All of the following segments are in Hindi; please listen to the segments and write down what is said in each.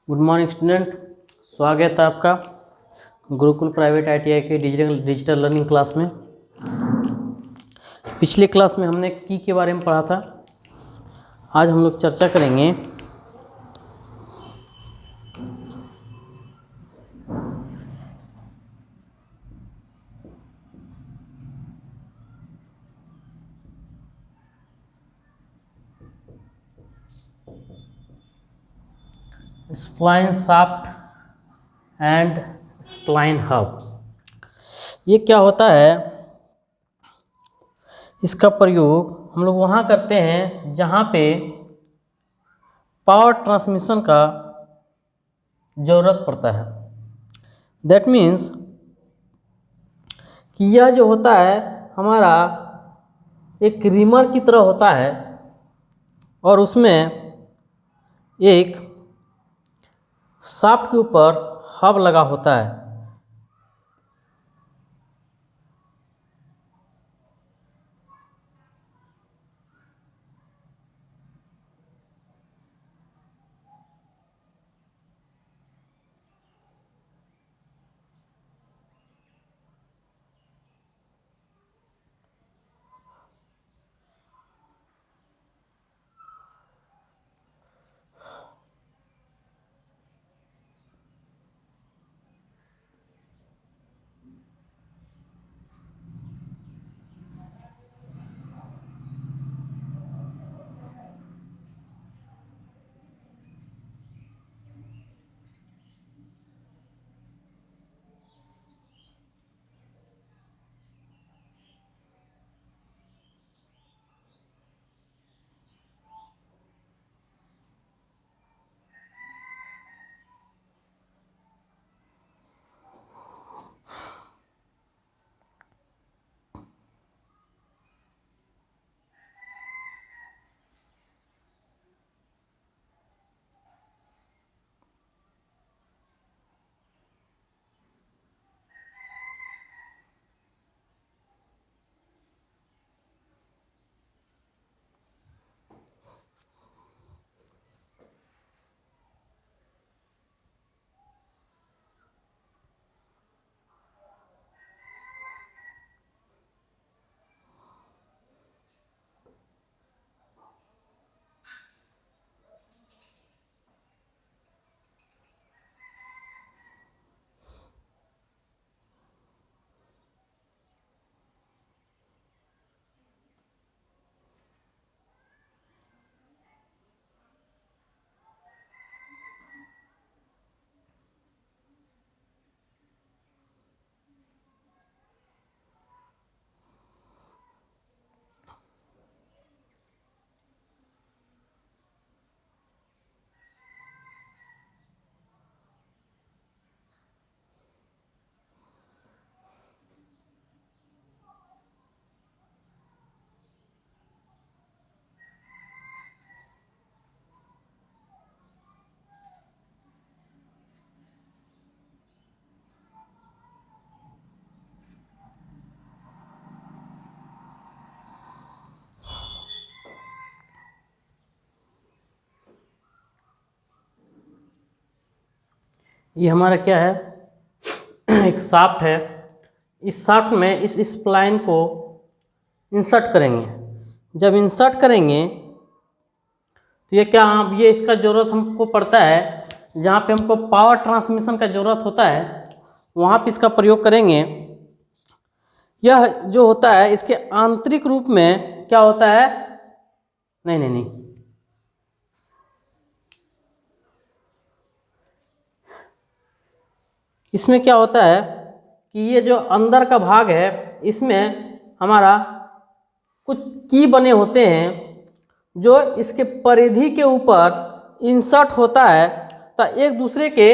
गुड मॉर्निंग स्टूडेंट, स्वागत है आपका गुरुकुल प्राइवेट आईटीआई के डिजिटल लर्निंग क्लास में। पिछले क्लास में हमने की के बारे में पढ़ा था। आज हम लोग चर्चा करेंगे spline shaft and spline hub. ये क्या होता है? इसका प्रयोग हम लोग वहाँ करते हैं जहाँ पे पावर ट्रांसमिशन का ज़रूरत पड़ता है। दैट मीन्स कि यह जो होता है हमारा एक रिमर की तरह होता है और उसमें एक शाफ्ट के ऊपर हब लगा होता है। ये हमारा क्या है? एक शाफ्ट है। इस शाफ्ट में इस स्प्लाइन को इंसर्ट करेंगे। जब इंसर्ट करेंगे तो ये इसका ज़रूरत हमको पड़ता है जहाँ पे हमको पावर ट्रांसमिशन का ज़रूरत होता है, वहाँ पे इसका प्रयोग करेंगे। यह जो होता है इसके आंतरिक रूप में क्या होता है? नहीं, इसमें क्या होता है कि ये जो अंदर का भाग है इसमें हमारा कुछ की बने होते हैं जो इसके परिधि के ऊपर इंसर्ट होता है। तो एक दूसरे के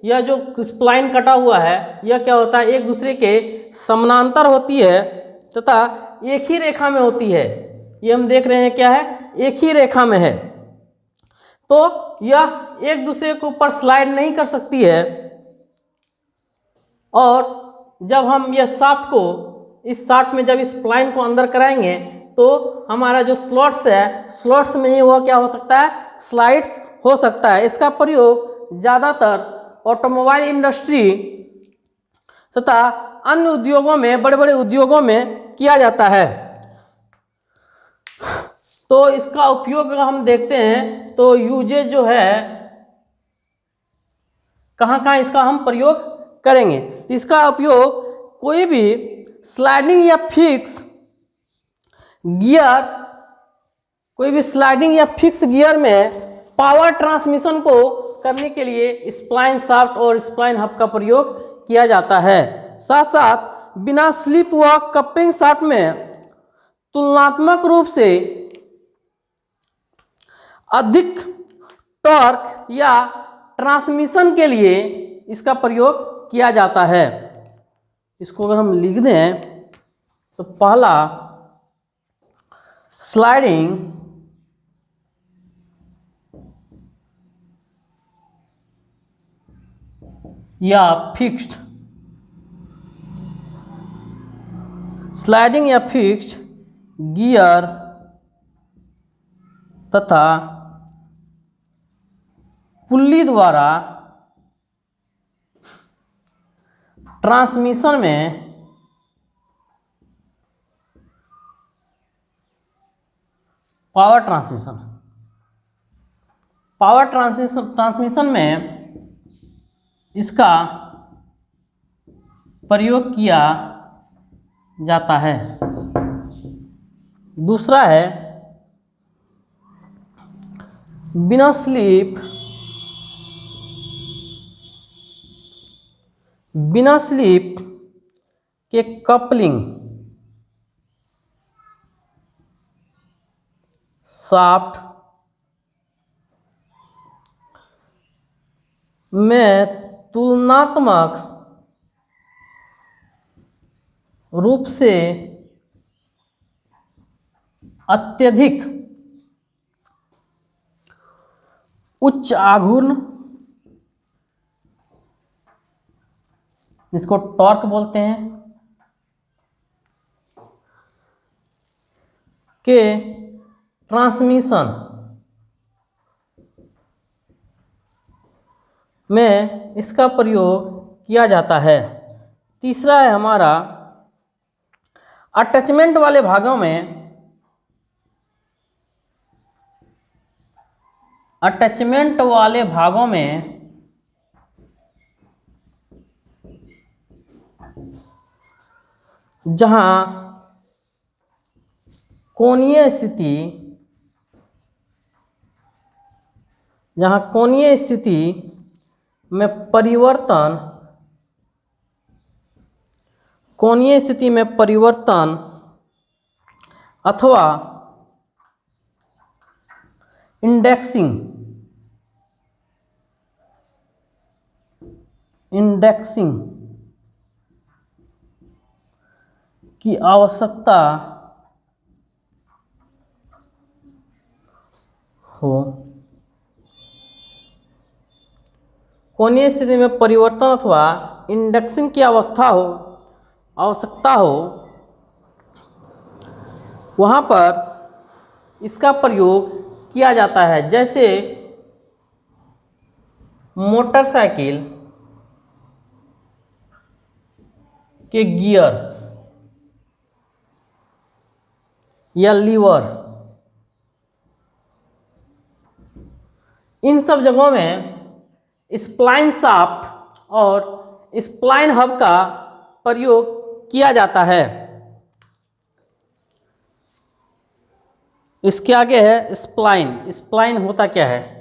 यह जो स्प्लाइन कटा हुआ है यह क्या होता है, एक दूसरे के समानांतर होती है तथा एक ही रेखा में होती है। ये हम देख रहे हैं क्या है, एक ही रेखा में है। तो यह एक दूसरे के ऊपर स्लाइड नहीं कर सकती है। और जब हम यह शाफ्ट को इस शाफ्ट में जब इस स्प्लाइन को अंदर कराएंगे तो हमारा जो स्लॉट्स है, स्लॉट्स में ही वह क्या हो सकता है, स्लाइड्स हो सकता है। इसका प्रयोग ज़्यादातर ऑटोमोबाइल इंडस्ट्री तथा अन्य उद्योगों में, बड़े बड़े उद्योगों में किया जाता है। तो इसका उपयोग अगर हम देखते हैं तो यूजेज जो है कहाँ कहाँ इसका हम प्रयोग करेंगे, तो इसका उपयोग कोई भी स्लाइडिंग या फिक्स गियर, कोई भी स्लाइडिंग या फिक्स गियर में पावर ट्रांसमिशन को करने के लिए स्प्लाइन शाफ्ट और स्प्लाइन हब का प्रयोग किया जाता है। साथ साथ बिना स्लिप व कपलिंग शाफ्ट में तुलनात्मक रूप से अधिक टॉर्क या ट्रांसमिशन के लिए इसका प्रयोग किया जाता है। इसको अगर हम लिख दें तो पहला स्लाइडिंग या फिक्स्ड, स्लाइडिंग या फिक्स्ड गियर तथा पुल्ली द्वारा ट्रांसमिशन में पावर ट्रांसमिशन में इसका प्रयोग किया जाता है। दूसरा है बिना स्लिप के कपलिंग शाफ्ट में तुलनात्मक रूप से अत्यधिक उच्च आघूर्ण, इसको टॉर्क बोलते हैं, के ट्रांसमिशन में इसका प्रयोग किया जाता है। तीसरा है हमारा अटैचमेंट वाले भागों में जहां कोणीय स्थिति में परिवर्तन अथवा इंडेक्सिंग की आवश्यकता हो, कोणीय स्थिति में परिवर्तन अथवा इंडेक्सिंग की आवश्यकता हो, वहाँ पर इसका प्रयोग किया जाता है। जैसे मोटरसाइकिल के गियर या लीवर, इन सब जगहों में स्प्लाइन शाफ्ट और स्प्लाइन हब का प्रयोग किया जाता है। इसके आगे है स्प्लाइन होता क्या है?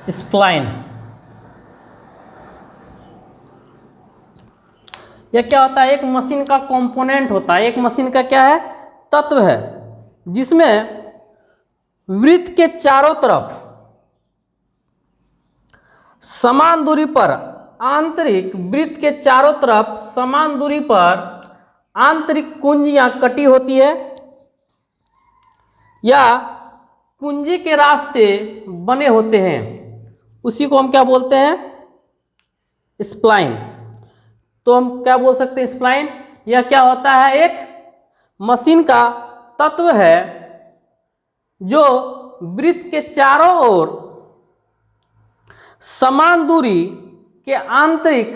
स्प्लाइन यह क्या होता है? एक मशीन का कंपोनेंट होता है, एक मशीन का क्या है? तत्व है, जिसमें वृत्त के चारों तरफ समान दूरी पर आंतरिक वृत्त के चारों तरफ समान दूरी पर आंतरिक कुंजियां कटी होती है या कुंजी के रास्ते बने होते हैं, उसी को हम क्या बोलते हैं? स्प्लाइन। तो हम क्या बोल सकते हैं? स्प्लाइन। यह क्या होता है? एक मशीन का तत्व है जो वृत्त के चारों ओर समान दूरी के आंतरिक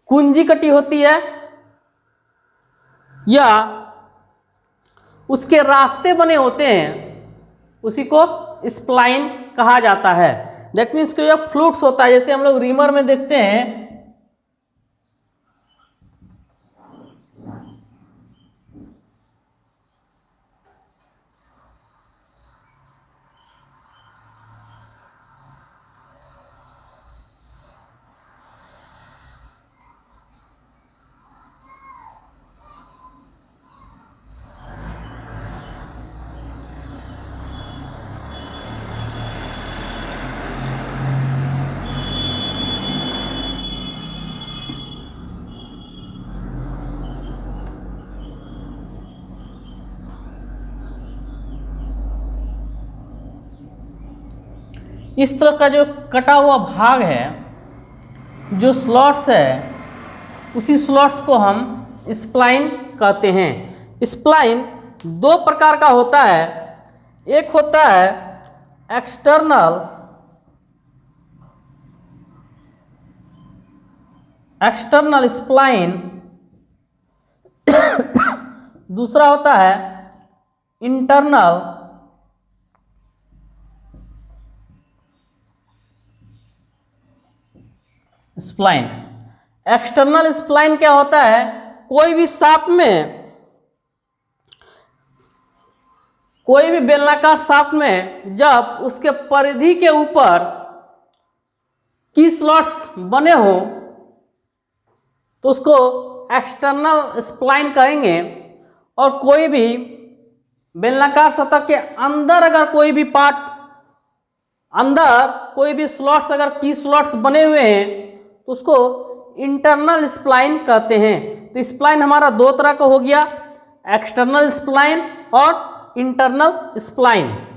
कुंजी कटी होती है या उसके रास्ते बने होते हैं, उसी को स्प्लाइन कहा जाता है। दैट मीन्स कि यह फ्लूट्स होता है, जैसे हम लोग रीमर में देखते हैं। इस तरह का जो कटा हुआ भाग है, जो स्लॉट्स है, उसी स्लॉट्स को हम स्प्लाइन कहते हैं। स्प्लाइन दो प्रकार का होता है। एक होता है एक्सटर्नल स्प्लाइन, दूसरा होता है इंटरनल स्प्लाइन। एक्सटर्नल स्प्लाइन क्या होता है? कोई भी शाफ्ट में, कोई भी बेलनाकार शाफ्ट में जब उसके परिधि के ऊपर की स्लॉट्स बने हो तो उसको एक्सटर्नल स्प्लाइन कहेंगे। और कोई भी बेलनाकार सतह के अंदर अगर कोई भी पार्ट, अंदर कोई भी स्लॉट्स, अगर की स्लॉट्स बने हुए हैं तो उसको इंटरनल स्प्लाइन कहते हैं। तो स्प्लाइन हमारा दो तरह का हो गया, एक्सटर्नल स्प्लाइन और इंटरनल स्प्लाइन।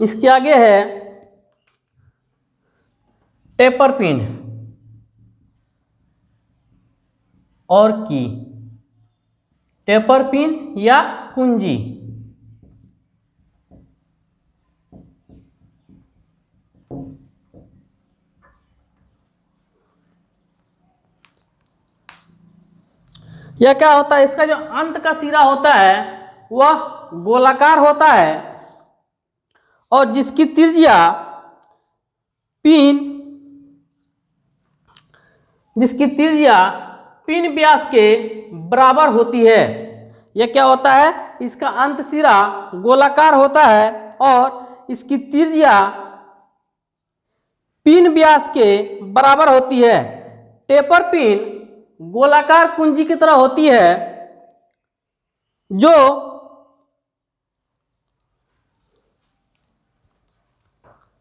इसके आगे है टेपर पिन और की। टेपर पिन या कुंजी। यह क्या होता है? इसका जो अंत का सिरा होता है वह गोलाकार होता है और जिसकी त्रिज्या पिन व्यास के बराबर होती है। यह क्या होता है? इसका अंत सिरा गोलाकार होता है और इसकी त्रिज्या पिन व्यास के बराबर होती है। टेपर पिन गोलाकार कुंजी की तरह होती है जो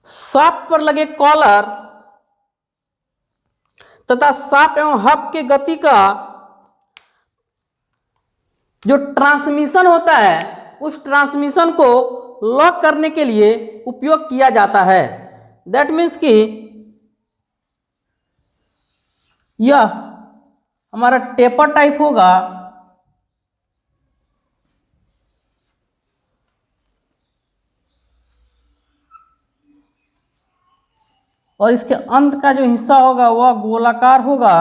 शाफ्ट पर लगे कॉलर तथा शाफ्ट एवं हब के गति का जो ट्रांसमिशन होता है, उस ट्रांसमिशन को लॉक करने के लिए उपयोग किया जाता है। दैट मीन्स कि यह हमारा टेपर टाइप होगा और इसके अंत का जो हिस्सा होगा वह गोलाकार होगा।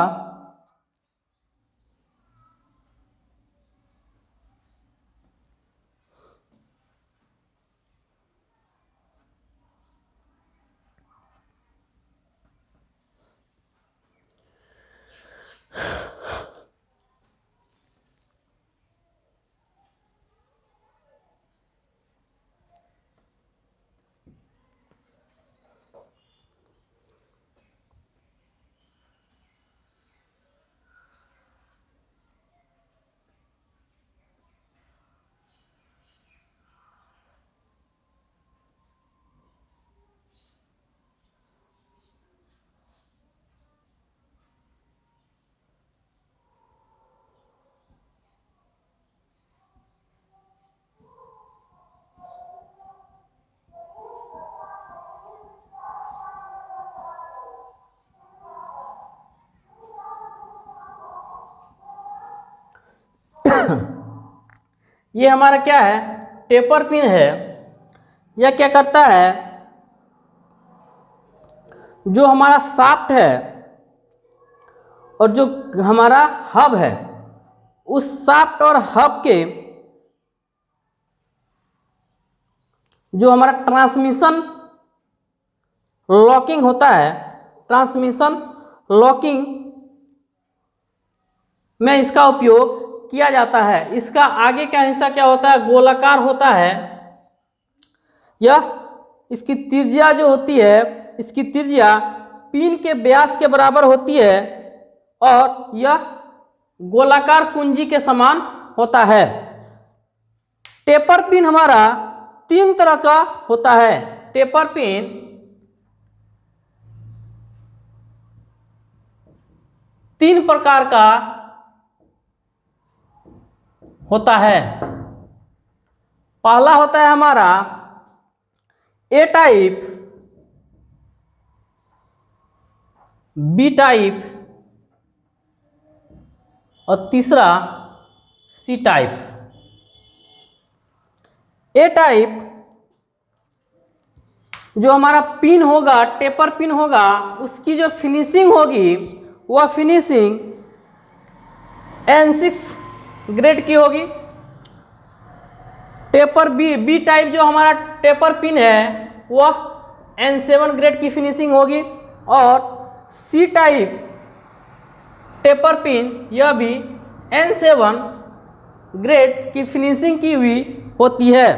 ये हमारा क्या है, टेपर पिन है। यह क्या करता है, जो हमारा शाफ्ट है और जो हमारा हब है, उस शाफ्ट और हब के जो हमारा ट्रांसमिशन लॉकिंग होता है, ट्रांसमिशन लॉकिंग में इसका उपयोग किया जाता है। इसका आगे का हिस्सा क्या होता है, गोलाकार होता है। यह इसकी त्रिज्या जो होती है, इसकी त्रिज्या पिन के व्यास के बराबर होती है और यह गोलाकार कुंजी के समान होता है। टेपर पिन हमारा 3 तरह का होता है। टेपर पिन तीन प्रकार का होता है। पहला होता है हमारा ए टाइप, बी टाइप और तीसरा सी टाइप। ए टाइप जो हमारा पिन होगा, टेपर पिन होगा, उसकी जो फिनिशिंग होगी वह फिनिशिंग N6 ग्रेड की होगी। टेपर बी टाइप जो हमारा टेपर पिन है वह N7 ग्रेड की फिनिशिंग होगी और सी टाइप टेपर पिन यह भी N7 ग्रेड की फिनिशिंग की हुई होती है।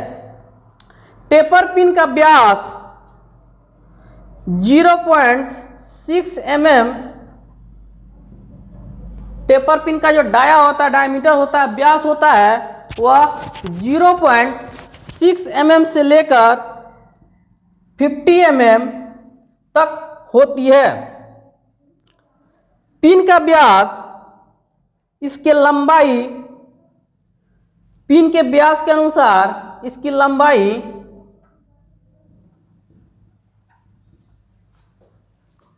टेपर पिन का व्यास 0.6 mm, टेपर पिन का जो डाया होता है, डायमीटर होता है, व्यास होता है, वह 0.6 mm से लेकर 50 mm तक होती है। पिन का व्यास, इसके लंबाई, पिन के व्यास के अनुसार इसकी लंबाई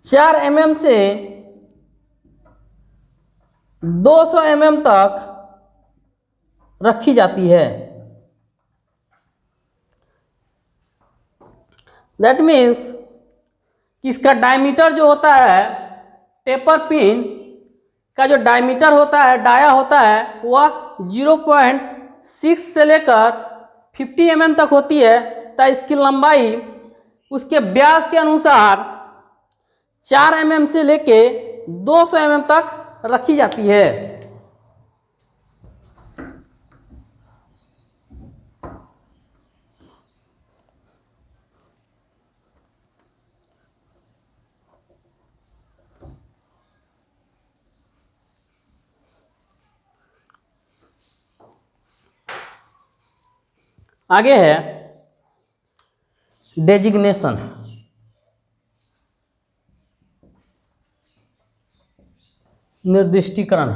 4 mm से 200 mm तक रखी जाती है। दैट मीन्स कि इसका डायमीटर जो होता है, टेपर पिन का जो डायमीटर होता है, डाया होता है, वह 0.6 से लेकर 50 mm तक होती है। तो इसकी लंबाई उसके व्यास के अनुसार 4 mm से लेके 200 mm तक रखी जाती है। आगे है डेजिग्नेशन। निर्दिष्टीकरण।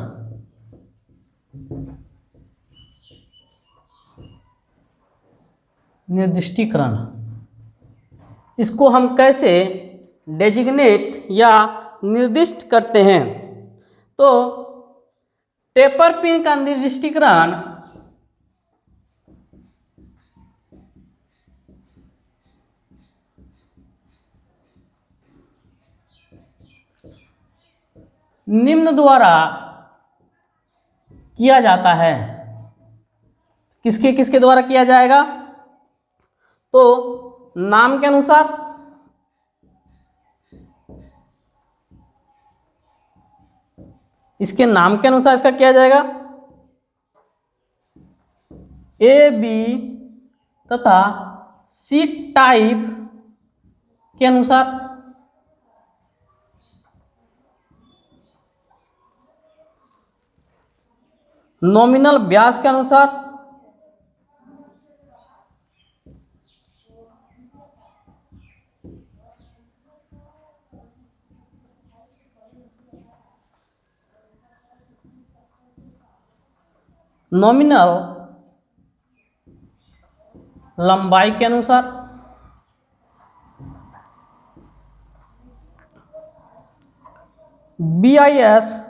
निर्दिष्टीकरण, इसको हम कैसे डेजिग्नेट या निर्दिष्ट करते हैं। तो टेपर पिन का निर्दिष्टीकरण निम्न द्वारा किया जाता है। किसके किसके द्वारा किया जाएगा, तो नाम के अनुसार, इसके नाम के अनुसार इसका किया जाएगा। ए बी तथा सी टाइप के अनुसार। नॉमिनल व्यास के अनुसार। नॉमिनल लंबाई के अनुसार। BIS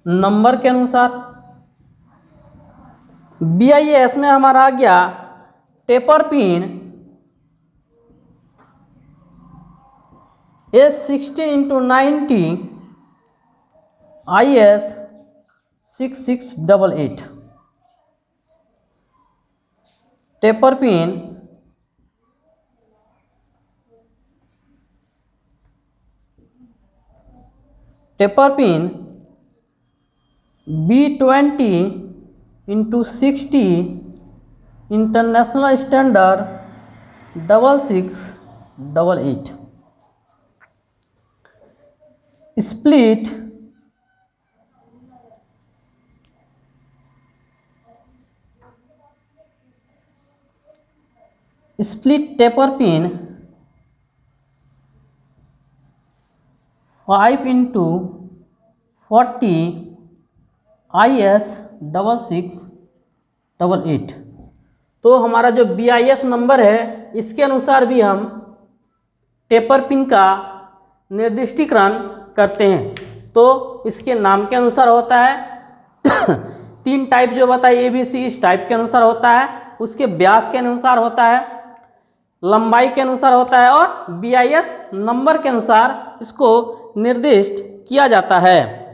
नंबर के अनुसार। BIS में हमारा आ गया taper pin S16x90 IS6688 taper pin B20x60 international standard 6688 split taper pin 5x40 IS6688। तो हमारा जो BIS नंबर है इसके अनुसार भी हम टेपर पिन का निर्दिष्टीकरण करते हैं। तो इसके नाम के अनुसार होता है 3 टाइप जो बताए ABC इस टाइप के अनुसार होता है, उसके व्यास के अनुसार होता है, लंबाई के अनुसार होता है और BIS नंबर के अनुसार इसको निर्दिष्ट किया जाता है।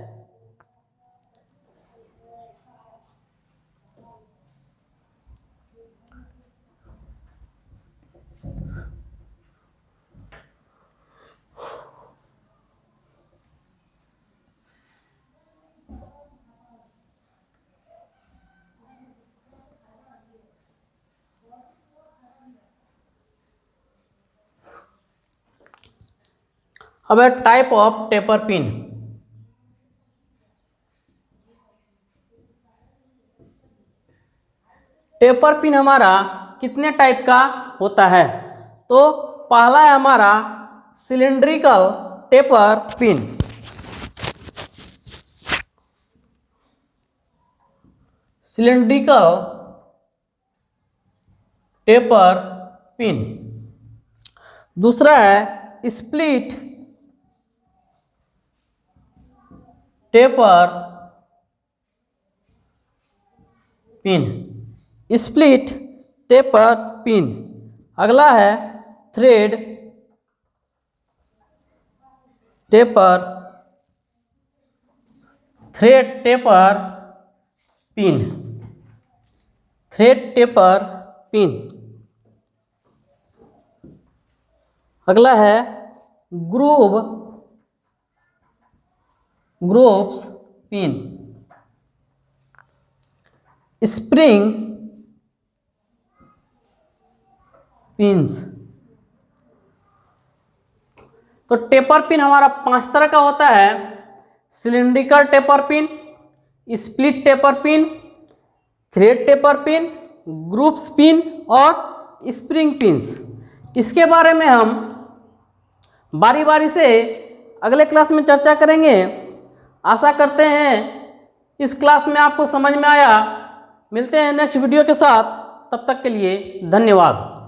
अब type of taper pin. Taper pin हमारा कितने टाइप का होता है? तो पहला है हमारा cylindrical taper pin. Cylindrical taper pin. दूसरा है split taper pin. Split taper pin. अगला है thread taper pin. Thread taper pin. अगला है ग्रूव्स पिन। Spring pins. तो टेपर पिन हमारा 5 तरह का होता है। Cylindrical taper pin, split taper pin, thread taper pin, grooves pin और स्प्रिंग पिन्स। इसके बारे में हम बारी बारी से अगले क्लास में चर्चा करेंगे। आशा करते हैं इस क्लास में आपको समझ में आया। मिलते हैं नेक्स्ट वीडियो के साथ, तब तक के लिए धन्यवाद।